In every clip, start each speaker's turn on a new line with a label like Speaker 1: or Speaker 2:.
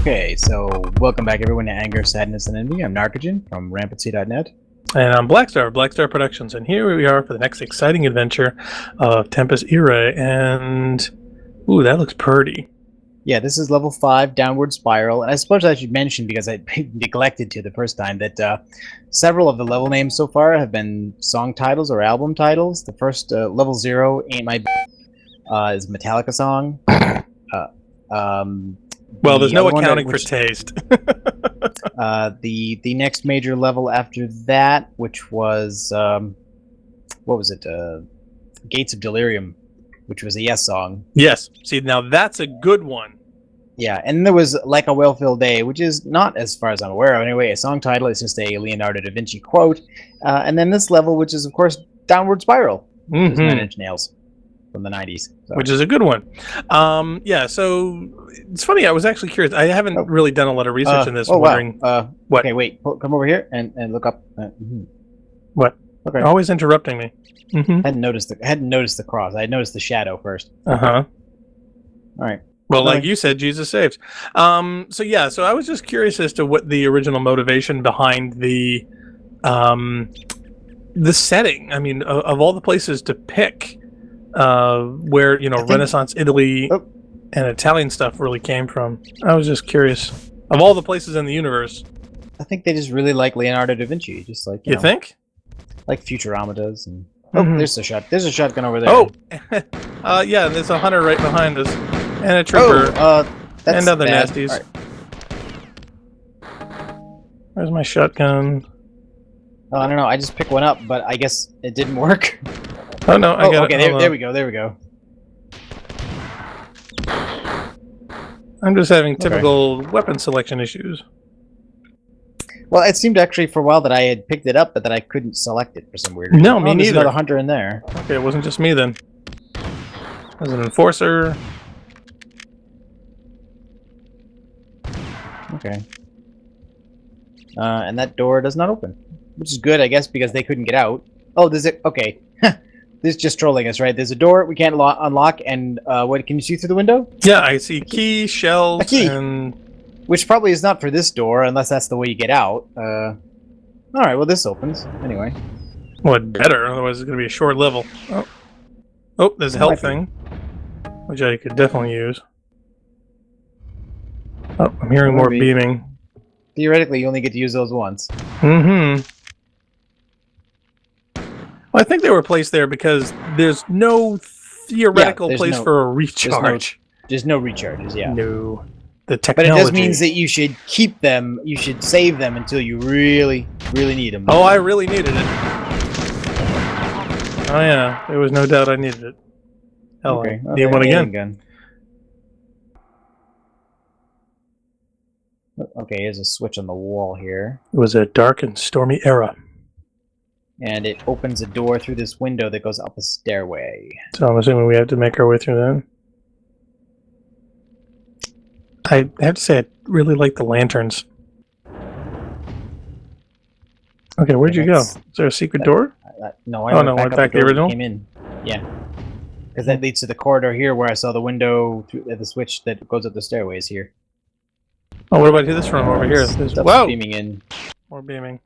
Speaker 1: Okay, so welcome back everyone to Anger, Sadness, and Envy. I'm Narcogen from rampancy.net.
Speaker 2: And I'm Blackstar Productions, and here we are for the next exciting adventure of Tempus Irae, and ooh, that looks pretty.
Speaker 1: Yeah, this is level 5, Downward Spiral, and I suppose I should mention, because I neglected to the first time, that several of the level names so far have been song titles or album titles. The first, level 0, Ain't My is a Metallica song.
Speaker 2: Well, there's no accounting
Speaker 1: one,
Speaker 2: for taste.
Speaker 1: the next major level after that, which was what was it? Gates of Delirium, which was a Yes song.
Speaker 2: Yes. See, now that's a good one.
Speaker 1: Yeah, and there was Like a Well-Filled Day, which is not, as far as I'm aware of anyway, a song title. It's just a Leonardo da Vinci quote. And then this level, which is, of course, Downward Spiral, which is Nine Inch Nails from the 90s. So.
Speaker 2: Which is a good one. Yeah, so it's funny. I was actually curious. I haven't really done a lot of research in this. Wondering
Speaker 1: wow.
Speaker 2: what?
Speaker 1: Okay, wait. Come over here and look up.
Speaker 2: What?
Speaker 1: Okay.
Speaker 2: You're always interrupting me.
Speaker 1: Hadn't noticed the cross. I had noticed the shadow first.
Speaker 2: All
Speaker 1: right.
Speaker 2: Well, like you said, Jesus saves. So yeah, so I was just curious as to what the original motivation behind the setting. I mean, of all the places to pick, where Renaissance Italy and Italian stuff really came from. I was just curious. Of all the places in the universe,
Speaker 1: I think they just really like Leonardo da Vinci, just like
Speaker 2: you think,
Speaker 1: like Futurama does. And there's a shotgun over there.
Speaker 2: Oh, yeah, there's a hunter right behind us. And a trooper, and other nasties. Right. Where's my shotgun?
Speaker 1: Oh, I don't know. I just picked one up, but I guess it didn't work.
Speaker 2: Oh no! I got
Speaker 1: it. There we go. There we go.
Speaker 2: I'm just having typical weapon selection issues.
Speaker 1: Well, it seemed actually for a while that I had picked it up, but that I couldn't select it for some weird reason.
Speaker 2: No, me neither.
Speaker 1: There's another hunter in there.
Speaker 2: Okay, it wasn't just me then. There's an enforcer.
Speaker 1: Okay. And that door does not open, which is good, I guess, because they couldn't get out. Oh, there's it. Okay. This is just trolling us, right? There's a door we can't unlock, and what, can you see through the window?
Speaker 2: Yeah, I see key, shells,
Speaker 1: a key.
Speaker 2: And...
Speaker 1: Which probably is not for this door, unless that's the way you get out. Alright, well, this opens, anyway.
Speaker 2: Well, better, otherwise it's going to be a short level. Oh, there's a health thing, which I could definitely use. Oh, I'm hearing more beaming.
Speaker 1: Theoretically, you only get to use those once.
Speaker 2: Well, I think they were placed there because there's no theoretical place for a recharge.
Speaker 1: There's no recharges, yeah.
Speaker 2: No. The technology.
Speaker 1: But it just means that you should keep them, you should save them until you really, really need them.
Speaker 2: Oh, I really needed it. Oh yeah, there was no doubt I needed it. Hell, okay. Need one again.
Speaker 1: Okay, here's a switch on the wall here.
Speaker 2: It was a dark and stormy era.
Speaker 1: And it opens a door through this window that goes up a stairway.
Speaker 2: So I'm assuming we have to make our way through that. I have to say, I really like the lanterns. Okay, where'd you go? Is there a secret door?
Speaker 1: No, I
Speaker 2: went back to the original?
Speaker 1: Came in. Yeah. Because that leads to the corridor here where I saw the window, the switch that goes up the stairways here.
Speaker 2: Oh, what about this room over here?
Speaker 1: Whoa! Beaming in.
Speaker 2: More beaming.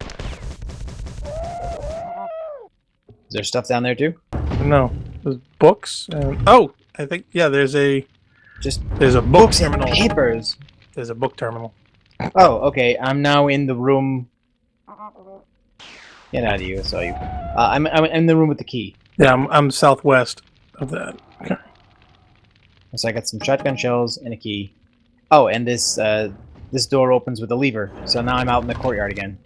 Speaker 1: Is there stuff down there too?
Speaker 2: No. There's books. Oh, I think there's a book terminal.
Speaker 1: And papers.
Speaker 2: There's a book terminal.
Speaker 1: Oh, okay. I'm now in the room. Get out of here! I saw you. I'm in the room with the key.
Speaker 2: Yeah, I'm southwest of that. Okay.
Speaker 1: So I got some shotgun shells and a key. Oh, and this door opens with a lever. So now I'm out in the courtyard again.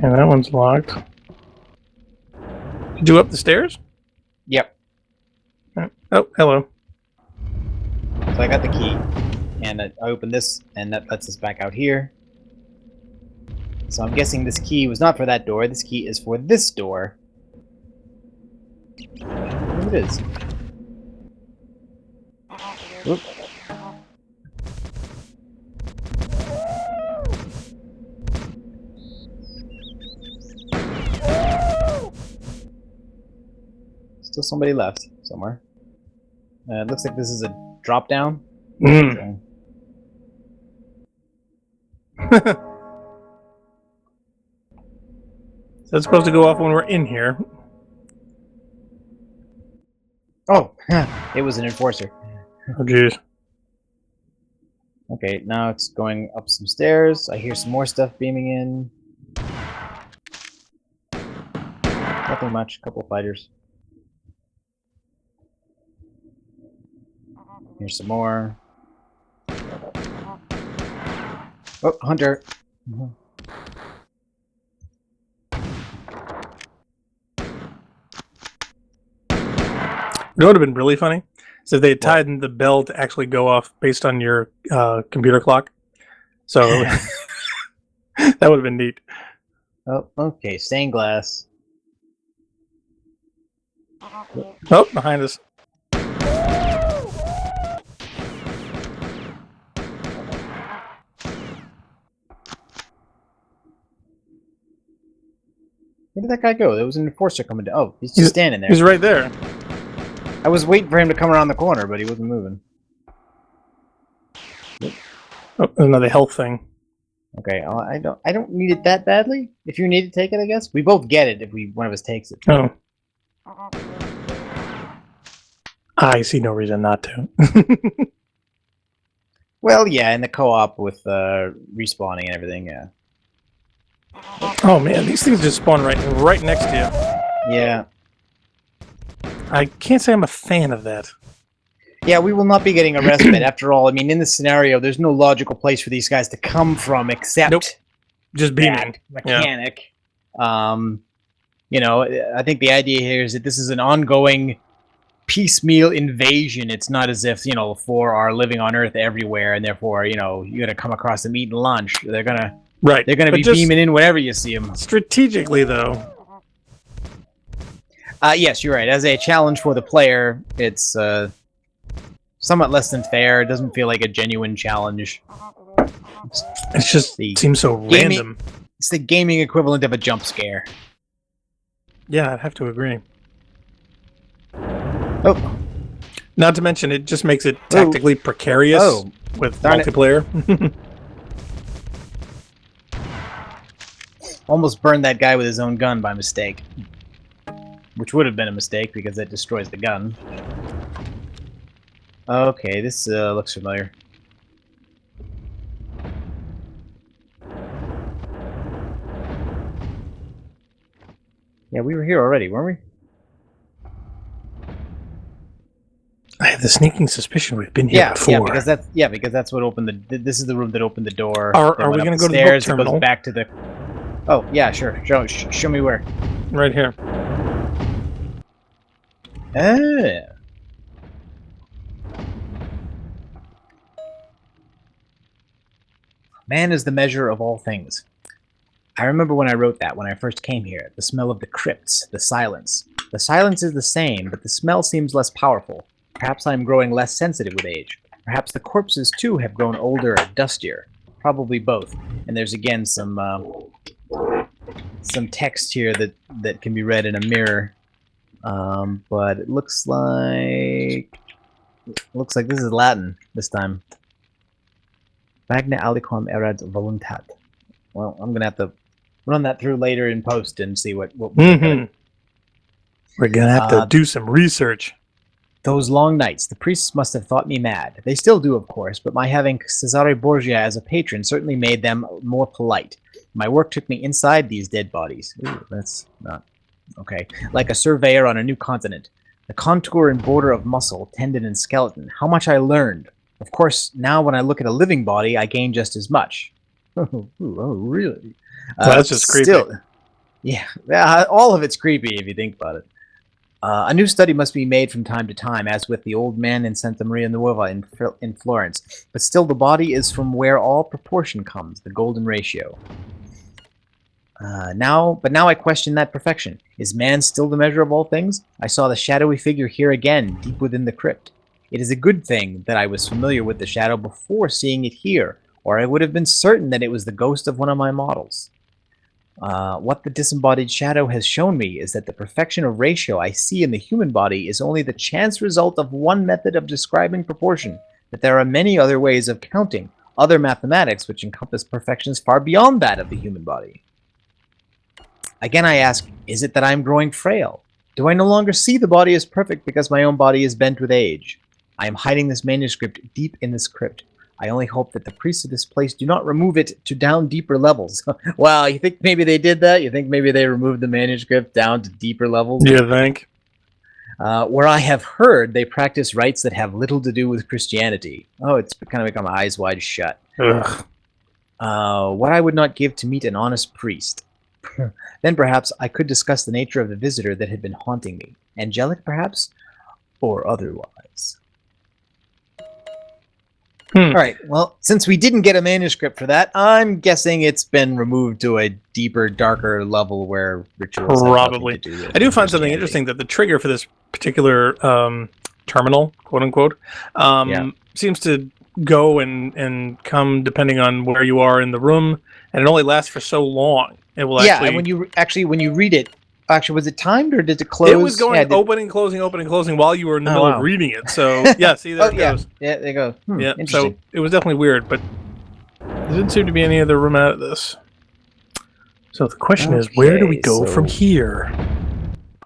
Speaker 2: Okay, that one's locked. Did you go up the stairs?
Speaker 1: Yep.
Speaker 2: Oh, hello.
Speaker 1: So I got the key, and I opened this, and that lets us back out here. So I'm guessing this key was not for that door. This key is for this door. It is. Oop. Still somebody left somewhere. It looks like this is a drop down.
Speaker 2: Mm. So it's supposed to go off when we're in here.
Speaker 1: Oh, it was an enforcer.
Speaker 2: Oh, jeez.
Speaker 1: Okay, now it's going up some stairs. I hear some more stuff beaming in. Nothing much. Couple fighters. Here's some more. Oh, hunter.
Speaker 2: You know what would have been really funny? So if they had tied in the bell to actually go off based on your computer clock. So that would have been neat.
Speaker 1: Oh, okay. Stained glass.
Speaker 2: Oh, behind us.
Speaker 1: Where did that guy go? There was an enforcer coming down. Oh, he's just standing there.
Speaker 2: He's right there.
Speaker 1: I was waiting for him to come around the corner, but he wasn't moving.
Speaker 2: Oh, another health thing.
Speaker 1: Okay, I don't need it that badly. If you need to take it, I guess we both get it if one of us takes it.
Speaker 2: Oh, I see no reason not to.
Speaker 1: Well, yeah, in the co-op with respawning and everything, yeah.
Speaker 2: Oh man, these things just spawn right next to you.
Speaker 1: Yeah.
Speaker 2: I can't say I'm a fan of that.
Speaker 1: Yeah, we will not be getting a respite. After all, I mean, in this scenario, there's no logical place for these guys to come from except
Speaker 2: just beaming
Speaker 1: mechanic. Yeah. You know, I think the idea here is that this is an ongoing piecemeal invasion. It's not as if, you know, Pfhor are living on Earth everywhere, and therefore, you know, you're gonna come across them eating lunch. They're gonna be beaming in whenever you see them.
Speaker 2: Strategically, though.
Speaker 1: Yes, you're right. As a challenge for the player, it's somewhat less than fair. It doesn't feel like a genuine challenge.
Speaker 2: It just seems so random.
Speaker 1: It's the gaming equivalent of a jump scare.
Speaker 2: Yeah, I'd have to agree.
Speaker 1: Oh.
Speaker 2: Not to mention, it just makes it tactically precarious with multiplayer.
Speaker 1: Almost burned that guy with his own gun by mistake. Which would have been a mistake, because it destroys the gun. Okay, this looks familiar. Yeah, we were here already, weren't we?
Speaker 2: I have the sneaking suspicion we've been here before.
Speaker 1: Yeah, because that's what opened the. This is the room that opened the door.
Speaker 2: Are we going to go to the book terminal?
Speaker 1: It goes back to the. Oh yeah, sure. Show me where.
Speaker 2: Right here.
Speaker 1: Ah. Man is the measure of all things. I remember when I wrote that when I first came here. The smell of the crypts, the silence. The silence is the same, but the smell seems less powerful. Perhaps I am growing less sensitive with age. Perhaps the corpses, too, have grown older and dustier. Probably both. And there's again some text here that can be read in a mirror. But it looks like this is Latin this time. Magna aliquam erat voluntat. Well, I'm gonna have to run that through later in post and see what
Speaker 2: we're gonna have to do some research.
Speaker 1: Those long nights, the priests must have thought me mad. They still do, of course, but my having Cesare Borgia as a patron certainly made them more polite. My work took me inside these dead bodies. Ooh, that's not okay. Like a surveyor on a new continent. The contour and border of muscle, tendon, and skeleton. How much I learned. Of course, now when I look at a living body, I gain just as much. Oh, really?
Speaker 2: Well, that's just creepy.
Speaker 1: Still, yeah, all of it's creepy if you think about it. A new study must be made from time to time, as with the old man in Santa Maria Nuova in Florence. But still, the body is from where all proportion comes, the golden ratio. Now I question that perfection. Is man still the measure of all things? I saw the shadowy figure here again, deep within the crypt. It is a good thing that I was familiar with the shadow before seeing it here, or I would have been certain that it was the ghost of one of my models. What the disembodied shadow has shown me is that the perfection of ratio I see in the human body is only the chance result of one method of describing proportion, that there are many other ways of counting, other mathematics which encompass perfections far beyond that of the human body. Again I ask, is it that I am growing frail? Do I no longer see the body as perfect because my own body is bent with age? I am hiding this manuscript deep in this crypt. I only hope that the priests of this place do not remove it to down deeper levels. Wow, you think maybe they did that? You think maybe they removed the manuscript down to deeper levels?
Speaker 2: You think?
Speaker 1: Where I have heard they practice rites that have little to do with Christianity. Oh, it's kind of become eyes wide shut.
Speaker 2: Ugh.
Speaker 1: What I would not give to meet an honest priest. Then perhaps I could discuss the nature of the visitor that had been haunting me. Angelic, perhaps? Or otherwise. All right, well, since we didn't get a manuscript for that, I'm guessing it's been removed to a deeper, darker level where rituals
Speaker 2: Probably.
Speaker 1: have nothing to do with
Speaker 2: I do find something
Speaker 1: Christianity.
Speaker 2: interesting that the trigger for this particular terminal, quote unquote, seems to go and come depending on where you are in the room, and it only lasts for so long. It will
Speaker 1: and when you read it, actually, was it timed or did it close?
Speaker 2: It was going opening, closing while you were in the middle of reading it. So yeah, see there it goes.
Speaker 1: Yeah, there you go.
Speaker 2: Yeah,
Speaker 1: interesting.
Speaker 2: so it was definitely weird, but there didn't seem to be any other room out of this. So the question is, where do we go from here?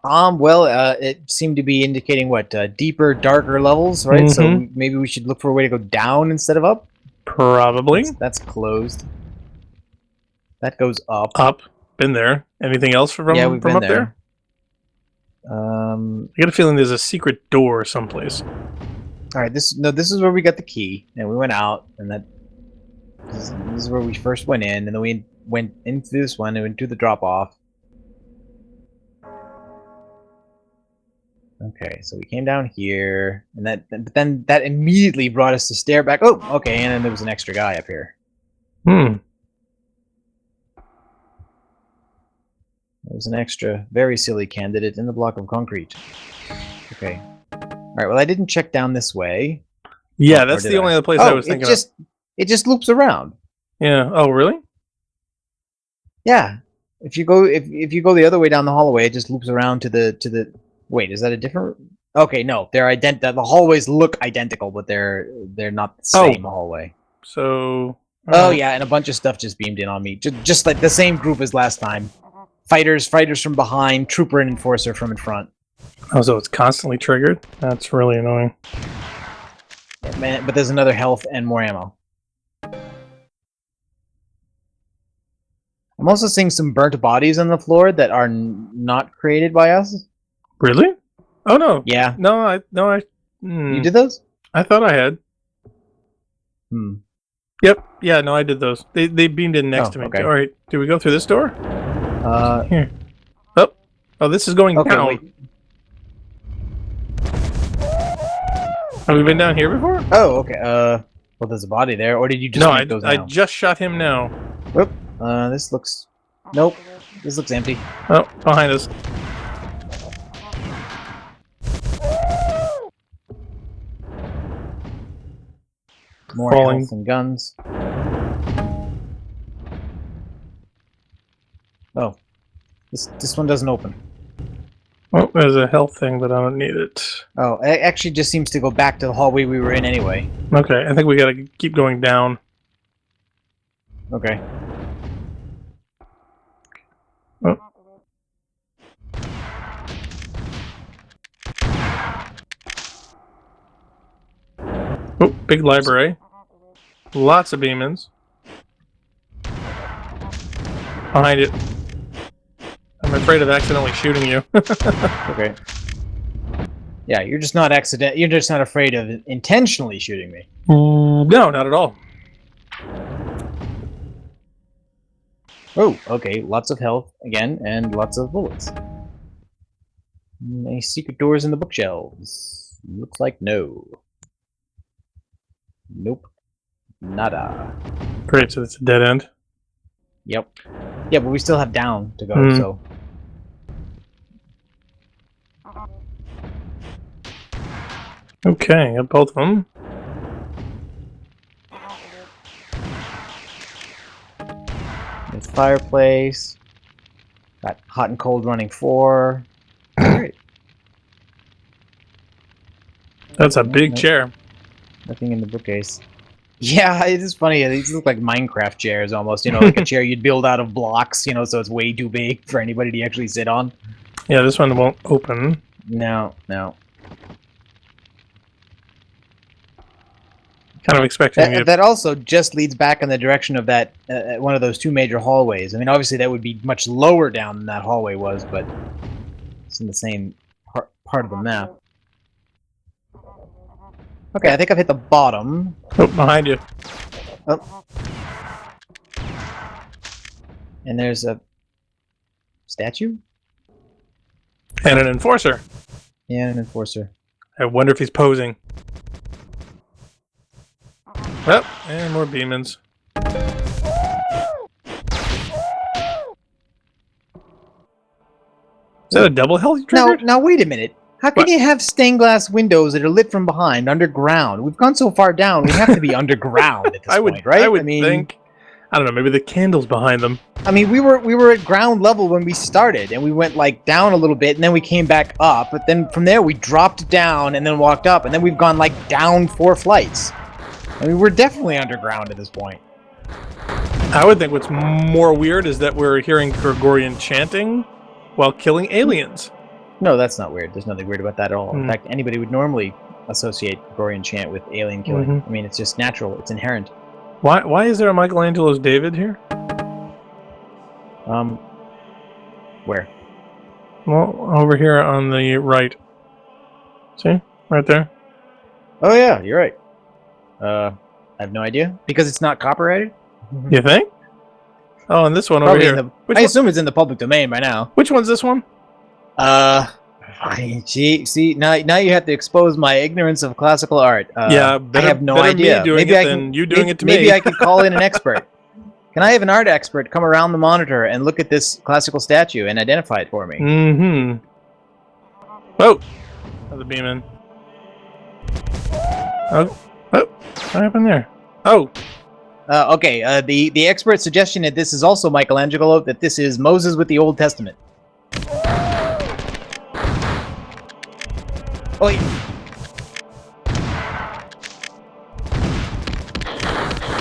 Speaker 1: Well, it seemed to be indicating what deeper, darker levels, right? So maybe we should look for a way to go down instead of up.
Speaker 2: Probably.
Speaker 1: That's closed. That goes up.
Speaker 2: Up. Been there. Anything else from
Speaker 1: we've
Speaker 2: from
Speaker 1: been
Speaker 2: up there? I get a feeling there's a secret door someplace.
Speaker 1: All right. This is where we got the key, and we went out, and this is where we first went in, and then we went into this one and went to the drop off. Okay, so we came down here, and but then that immediately brought us to stare back. Oh, okay, and then there was an extra guy up here. There was an extra, very silly candidate in the block of concrete. Okay. Alright, well I didn't check down this way.
Speaker 2: Yeah, that's the only other place I was thinking of.
Speaker 1: It just loops around.
Speaker 2: Yeah. Oh, really?
Speaker 1: Yeah. If you go the other way down the hallway, it just loops around to the wait, is that a different Okay, no. They're the hallways look identical, but they're not the same hallway.
Speaker 2: So
Speaker 1: yeah, and a bunch of stuff just beamed in on me. Just like the same group as last time. Fighters from behind, trooper and enforcer from in front.
Speaker 2: Oh, so it's constantly triggered? That's really annoying.
Speaker 1: Yeah, man, but there's another health and more ammo. I'm also seeing some burnt bodies on the floor that are not created by us.
Speaker 2: Really? Oh no.
Speaker 1: Yeah.
Speaker 2: No.
Speaker 1: You did those?
Speaker 2: I thought I had. Yep. Yeah. No, I did those. They beamed in next to me.
Speaker 1: Okay.
Speaker 2: All right. Do we go through this door? Here. Oh, this is going down.
Speaker 1: Wait.
Speaker 2: Have we been down here before?
Speaker 1: Oh, okay. Well, there's a body there, or did you just make those now?
Speaker 2: I just shot him now.
Speaker 1: Whoop. This looks... Nope. This looks empty.
Speaker 2: Oh, behind us.
Speaker 1: More health and guns. Oh. This one doesn't open.
Speaker 2: Oh, there's a health thing, but I don't need it.
Speaker 1: Oh, it actually just seems to go back to the hallway we were in anyway.
Speaker 2: Okay, I think we gotta keep going down.
Speaker 1: Okay.
Speaker 2: Oh. Oh, big library. Lots of demons. Behind it. I'm afraid of accidentally shooting you.
Speaker 1: Okay. Yeah, you're just not afraid of intentionally shooting me.
Speaker 2: No, not at all.
Speaker 1: Oh, okay. Lots of health again, and lots of bullets. Any secret doors in the bookshelves? Looks like no. Nope. Nada.
Speaker 2: Great, so it's a dead end.
Speaker 1: Yep. Yeah, but we still have down to go, so...
Speaker 2: Okay, got both of them.
Speaker 1: There's fireplace. Got hot and cold running 4. Alright.
Speaker 2: That's a big chair.
Speaker 1: Nothing in the bookcase. Yeah, it is funny. These look like Minecraft chairs almost. Like a chair you'd build out of blocks. So it's way too big for anybody to actually sit on.
Speaker 2: Yeah, this one won't open.
Speaker 1: No.
Speaker 2: Kind of expecting
Speaker 1: that also just leads back in the direction of that one of those 2 major hallways. I mean, obviously that would be much lower down than that hallway was, but it's in the same part of the map. Okay, I think I've hit the bottom.
Speaker 2: Oh, behind you.
Speaker 1: Oh. And there's a statue?
Speaker 2: And an enforcer.
Speaker 1: Yeah, an enforcer.
Speaker 2: I wonder if he's posing. Oh, and more demons. Is that a double hell you triggered?
Speaker 1: Now wait a minute. How can you have stained glass windows that are lit from behind, underground? We've gone so far down, we have to be underground at this point, right?
Speaker 2: I would think. I don't know, maybe the candle's behind them.
Speaker 1: I mean, we were at ground level when we started, and we went, like, down a little bit, and then we came back up, but then from there we dropped down and then walked up, and then we've gone, like, down 4 flights. I mean, we're definitely underground at this point.
Speaker 2: I would think what's more weird is that we're hearing Gregorian chanting while killing aliens.
Speaker 1: No, that's not weird. There's nothing weird about that at all. In fact, anybody would normally associate Gregorian chant with alien killing. I mean, it's just natural. It's inherent.
Speaker 2: Why is there a Michelangelo's David here?
Speaker 1: Where?
Speaker 2: Well, over here on the right. See? Right there.
Speaker 1: Oh, yeah, you're right. I have no idea. Because it's not copyrighted?
Speaker 2: You think? Oh, and this one
Speaker 1: Probably
Speaker 2: over here.
Speaker 1: I assume it's in the public domain by now.
Speaker 2: Which one's this one?
Speaker 1: Gee, see, now you have to expose my ignorance of classical art.
Speaker 2: Yeah, better,
Speaker 1: I have no idea.
Speaker 2: Maybe I can you doing it to me.
Speaker 1: Maybe I could call in an expert. Can I have an art expert come around the monitor and look at this classical statue and identify it for me?
Speaker 2: Mm-hmm. Oh, another beam in. Oh, what happened there? Oh.
Speaker 1: Okay, the expert suggestion that this is also Michelangelo, that this is Moses with the Old Testament. Oh,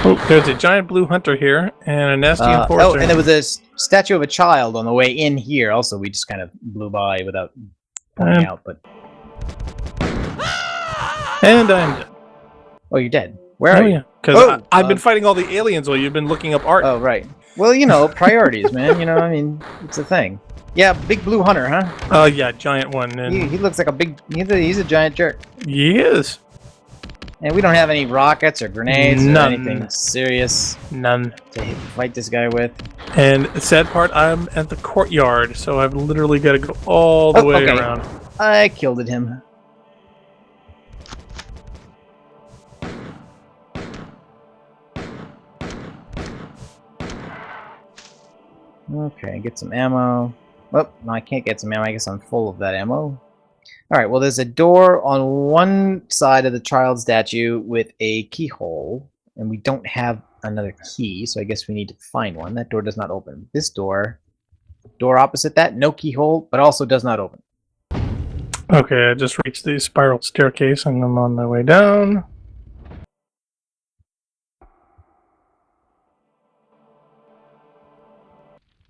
Speaker 2: oh, there's a giant blue hunter here, and a nasty enforcer.
Speaker 1: Oh, and there was a statue of a child on the way in here. Also, we just kind of blew by without pointing out, but...
Speaker 2: And I'm dead.
Speaker 1: Oh, you're dead. Where are you?
Speaker 2: Because I've been fighting all the aliens while you've been looking up art.
Speaker 1: Oh, right. Well, priorities, man. I mean, it's a thing. Yeah, big blue hunter, huh?
Speaker 2: Oh, yeah, giant one. And
Speaker 1: he looks like a big... He's a giant jerk.
Speaker 2: He is.
Speaker 1: And we don't have any rockets or grenades or anything serious.
Speaker 2: None.
Speaker 1: To fight this guy with.
Speaker 2: And the sad part, I'm at the courtyard, so I've literally got to go all the way around.
Speaker 1: I killed him. Okay, get some ammo. Oh, no, I can't get some ammo. I guess I'm full of that ammo. Alright, well, there's a door on one side of the child statue with a keyhole, and we don't have another key, so I guess we need to find one. That door does not open. This door opposite that, no keyhole, but also does not open.
Speaker 2: Okay, I just reached the spiral staircase, and I'm on my way down.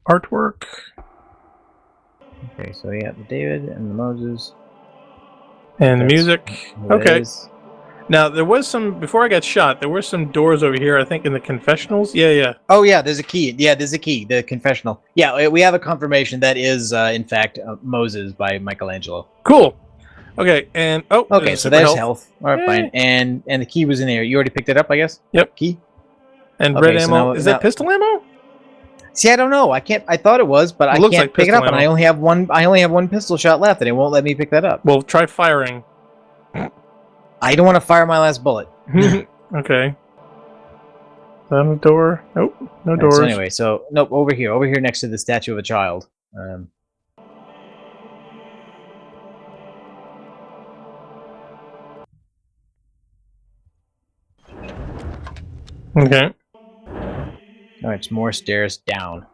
Speaker 2: Artwork.
Speaker 1: Okay, so yeah, the David and the Moses.
Speaker 2: And the music. Okay. Now, there was some, before I got shot, there were some doors over here, I think, in the confessionals. Yeah.
Speaker 1: Oh, yeah, there's a key. Yeah, there's a key, the confessional. Yeah, we have a confirmation that is, in fact, Moses by Michelangelo.
Speaker 2: Cool. Okay, and, oh.
Speaker 1: Okay, so there's health. All right, fine. And the key was in there. You already picked it up, I guess?
Speaker 2: Yep.
Speaker 1: Key?
Speaker 2: And red ammo. Is that pistol ammo?
Speaker 1: See, I don't know. I thought it was, but I can't pick it up, and I only have one pistol shot left, and it won't let me pick that up.
Speaker 2: Well, try firing.
Speaker 1: I don't want to fire my last bullet.
Speaker 2: Okay. Is that on the door? Nope, no doors.
Speaker 1: So anyway, nope, over here next to the statue of a child.
Speaker 2: Okay.
Speaker 1: Alright, it's more stairs down.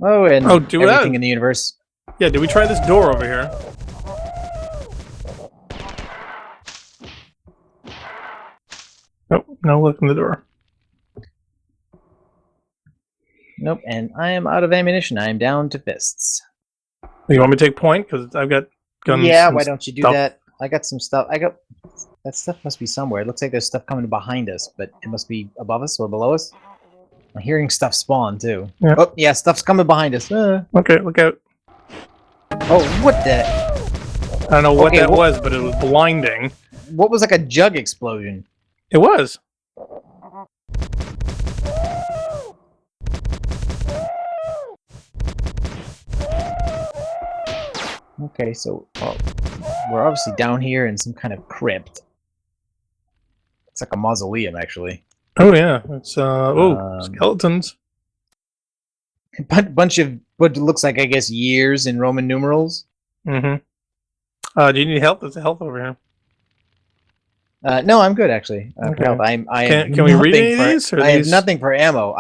Speaker 1: Oh, and
Speaker 2: do
Speaker 1: everything
Speaker 2: that.
Speaker 1: in the universe.
Speaker 2: Yeah, did we try this door over here? Nope, no look in the door.
Speaker 1: Nope, and I am out of ammunition. I am down to fists.
Speaker 2: You want me to take point? Because I've got guns.
Speaker 1: Yeah, why don't you do
Speaker 2: stuff.
Speaker 1: that? I got some stuff. That stuff must be somewhere. It looks like there's stuff coming behind us, but it must be above us or below us. I'm hearing stuff spawn too.
Speaker 2: Yeah.
Speaker 1: Oh, yeah, stuff's coming behind us.
Speaker 2: Okay, look out.
Speaker 1: Oh, what the?
Speaker 2: I don't know what that was, but it was blinding.
Speaker 1: What was like a jug explosion?
Speaker 2: It was.
Speaker 1: Okay, so we're obviously down here in some kind of crypt. It's like a mausoleum, actually.
Speaker 2: Oh yeah, it's skeletons.
Speaker 1: Bunch of what looks like, I guess, years in Roman numerals.
Speaker 2: Mm-hmm. Do you need help? There's a health over here.
Speaker 1: No, I'm good actually.
Speaker 2: Okay.
Speaker 1: Can
Speaker 2: we read any of these?
Speaker 1: I have nothing for ammo.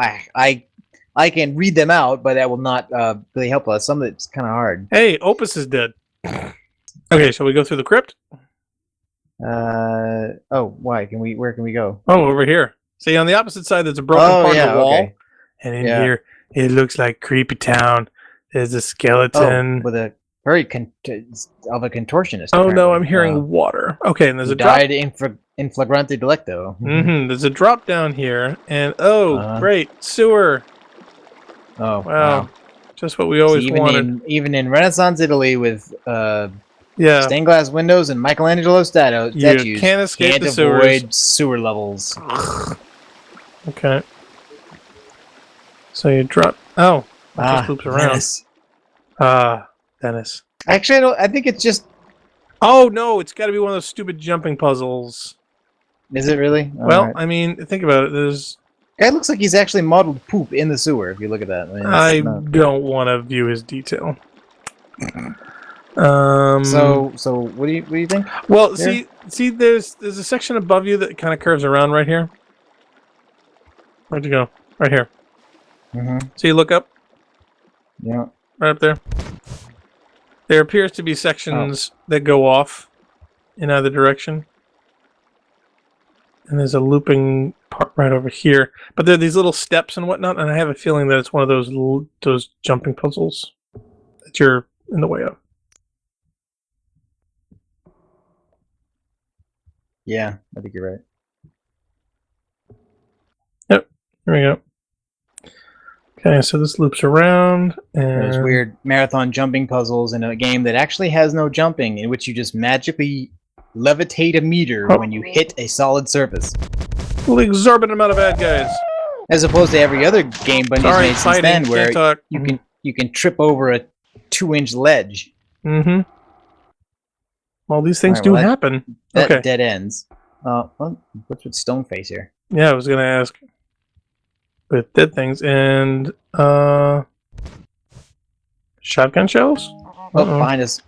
Speaker 1: I can read them out, but that will not really help us. Some of it's kind of hard.
Speaker 2: Hey, Opus is dead. Okay, shall we go through the crypt?
Speaker 1: Oh, why? Where can we go?
Speaker 2: Oh, over here. See, on the opposite side, there's a broken part of the wall.
Speaker 1: Okay.
Speaker 2: And in here, it looks like Creepy Town. There's a skeleton.
Speaker 1: Oh, with a very of a contortionist.
Speaker 2: Oh no, I'm hearing water. Okay, and there's a drop.
Speaker 1: Died in flagrante delicto.
Speaker 2: There's a drop down here, and great sewer.
Speaker 1: Oh
Speaker 2: wow. Just what we always wanted.
Speaker 1: Even in Renaissance Italy with stained glass windows and Michelangelo statues,
Speaker 2: you can't escape the sewers.
Speaker 1: Avoid sewer levels.
Speaker 2: Okay. So you drop. Oh, it just loops around.
Speaker 1: Dennis.
Speaker 2: Dennis.
Speaker 1: Actually, I think it's just.
Speaker 2: Oh no! It's got to be one of those stupid jumping puzzles.
Speaker 1: Is it really?
Speaker 2: Well, right. I mean, think about it. There's.
Speaker 1: It looks like he's actually modeled poop in the sewer. If you look at that,
Speaker 2: I don't want to view his detail.
Speaker 1: So what do you think?
Speaker 2: Well, here? see, there's a section above you that kind of curves around right here. Where'd you go? Right here. So you look up.
Speaker 1: Yeah.
Speaker 2: Right up there. There appears to be sections that go off in either direction. And there's a looping part right over here. But there are these little steps and whatnot, and I have a feeling that it's one of those jumping puzzles that you're in the way of.
Speaker 1: Yeah, I think you're right.
Speaker 2: Yep, here we go. Okay, so this loops around, and
Speaker 1: there's weird marathon jumping puzzles in a game that actually has no jumping, in which you just magically levitate a meter when you hit a solid surface.
Speaker 2: An exorbitant amount of bad guys.
Speaker 1: As opposed to every other game Bundy's made since then, where you can trip over a 2-inch ledge.
Speaker 2: Well, these things do happen.
Speaker 1: That dead ends. What's with Stoneface here?
Speaker 2: Yeah, I was gonna ask. With dead things and shotgun shells?
Speaker 1: Oh, behind us.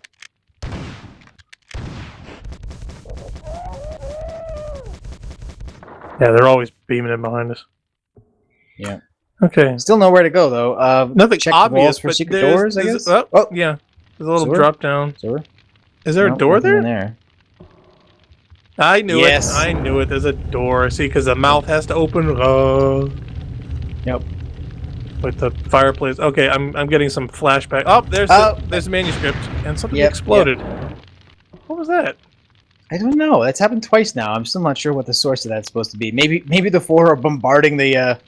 Speaker 2: Yeah, they're always beaming in behind us.
Speaker 1: Yeah.
Speaker 2: Okay.
Speaker 1: Still nowhere to go though.
Speaker 2: Nothing
Speaker 1: check
Speaker 2: obvious
Speaker 1: the walls for secret doors, I guess.
Speaker 2: Oh, yeah. There's a little drop down.
Speaker 1: Sewer?
Speaker 2: Is there a door there?
Speaker 1: In there?
Speaker 2: I knew it. I knew it. There's a door. See, because the mouth has to open.
Speaker 1: Yep.
Speaker 2: With the fireplace. Okay, I'm getting some flashback. Oh, there's a manuscript, and something exploded. What was that?
Speaker 1: I don't know. That's happened twice now. I'm still not sure what the source of that's supposed to be. Maybe the Pfhor are bombarding the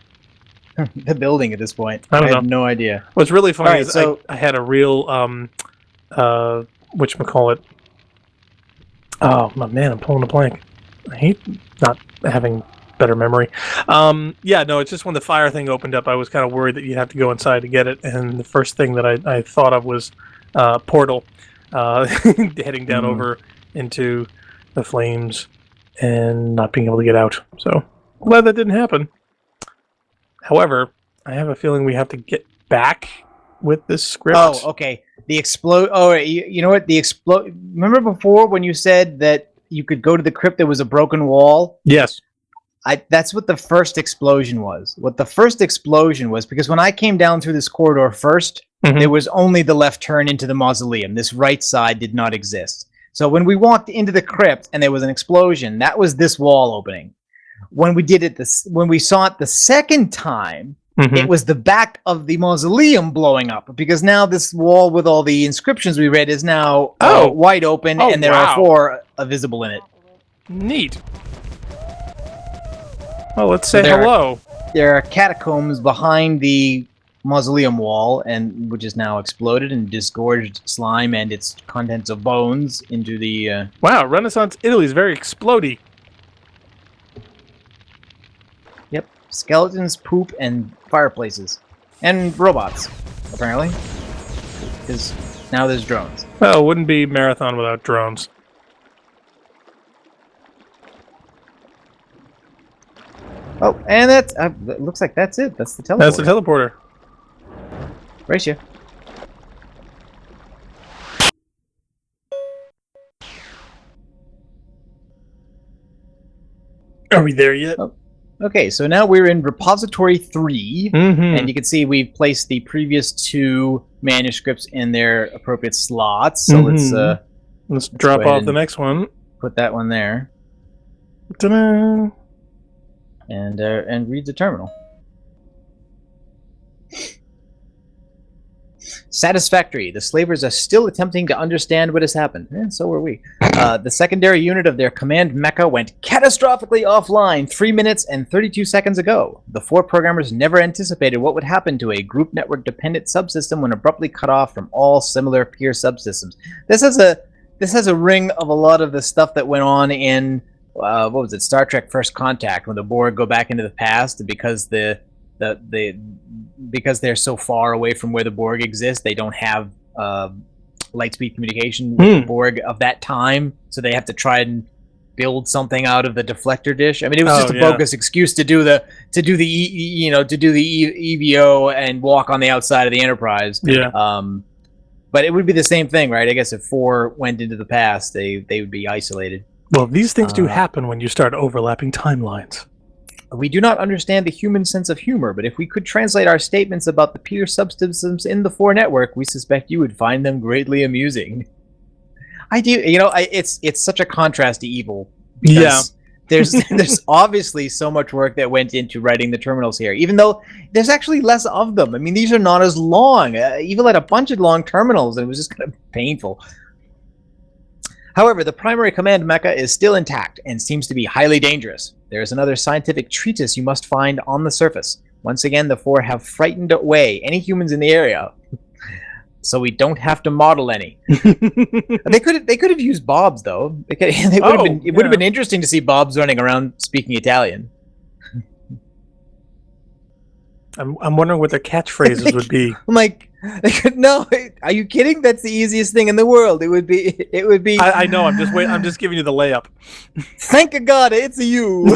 Speaker 1: the building at this point. I have no idea.
Speaker 2: What's really funny is I had a real whatchamacallit. Oh my man, I'm pulling a blank. I hate not having better memory. Yeah, no, it's just when the fire thing opened up, I was kind of worried that you'd have to go inside to get it, and the first thing that I thought of was Portal, heading down over into the flames and not being able to get out. So glad that didn't happen. However, I have a feeling we have to get back with this script.
Speaker 1: Oh, okay. The explode. Oh, you know what? The explode. Remember before when you said that you could go to the crypt that was a broken wall?
Speaker 2: Yes.
Speaker 1: That's what the first explosion was. What the first explosion was, because when I came down through this corridor first, there was only the left turn into the mausoleum. This right side did not exist. So when we walked into the crypt and there was an explosion, that was this wall opening. When we did it, when we saw it the second time, it was the back of the mausoleum blowing up, because now this wall with all the inscriptions we read is now wide open, and there are 4 visible in it.
Speaker 2: Neat. Oh, let's say hello.
Speaker 1: There are catacombs behind the mausoleum wall, and which is now exploded and disgorged slime and its contents of bones into the...
Speaker 2: Wow, Renaissance Italy is very explodey.
Speaker 1: Yep. Skeletons, poop, and fireplaces. And robots, apparently. Because now there's drones.
Speaker 2: Well, it wouldn't be Marathon without drones.
Speaker 1: Oh, and that's... it looks like that's it. That's the teleporter.
Speaker 2: That's the teleporter.
Speaker 1: Brace you.
Speaker 2: Are we there yet?
Speaker 1: Oh. Okay, so now we're in Repository 3, and you can see we've placed the previous 2 manuscripts in their appropriate slots. So
Speaker 2: let's drop off the next one.
Speaker 1: Put that one there.
Speaker 2: Ta-da!
Speaker 1: And read the terminal. Satisfactory. The slavers are still attempting to understand what has happened. And so were we. The secondary unit of their command mecha went catastrophically offline 3 minutes and 32 seconds ago. The 4 programmers never anticipated what would happen to a group network dependent subsystem when abruptly cut off from all similar peer subsystems. This has a ring of a lot of the stuff that went on in what was it, Star Trek First Contact, when the Borg go back into the past because because they're so far away from where the Borg exists, they don't have lightspeed communication with the Borg of that time, so they have to try and build something out of the deflector dish. I mean, it was just a bogus excuse to do the EVO and walk on the outside of the Enterprise.
Speaker 2: Yeah.
Speaker 1: But it would be the same thing, right? I guess if 4 went into the past, they would be isolated.
Speaker 2: Well, these things do happen when you start overlapping timelines.
Speaker 1: We do not understand the human sense of humor, but if we could translate our statements about the peer subsystems in the 4 network, we suspect you would find them greatly amusing. I do, it's such a contrast to Evil. Because there's obviously so much work that went into writing the terminals here, even though there's actually less of them. I mean, these are not as long. Evil had a bunch of long terminals, and it was just kind of painful. However, the primary command mecha is still intact and seems to be highly dangerous. There is another scientific treatise you must find on the surface. Once again, the 4 have frightened away any humans in the area, so we don't have to model any. They could have used Bob's though. It would have been interesting to see Bob's running around speaking Italian.
Speaker 2: I'm wondering what their catchphrases would be.
Speaker 1: I'm like, no, are you kidding? That's the easiest thing in the world. It would be.
Speaker 2: I know. I'm just giving you the layup.
Speaker 1: Thank God it's you.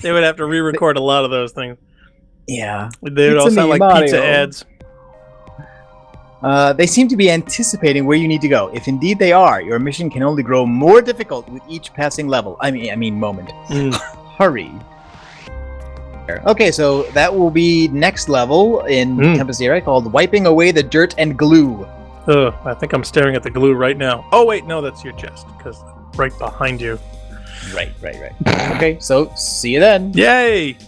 Speaker 2: They would have to re-record a lot of those things.
Speaker 1: Yeah,
Speaker 2: they would all sound like Mario. Pizza ads.
Speaker 1: They seem to be anticipating where you need to go. If indeed they are, your mission can only grow more difficult with each passing level. I mean moment. Hurry. Okay, so that will be next level in Tempus Irae, called Wiping Away the Dirt and Glue.
Speaker 2: I think I'm staring at the glue right now. Oh wait, no, that's your chest, because right behind you.
Speaker 1: Right. Okay, so see you then.
Speaker 2: Yay!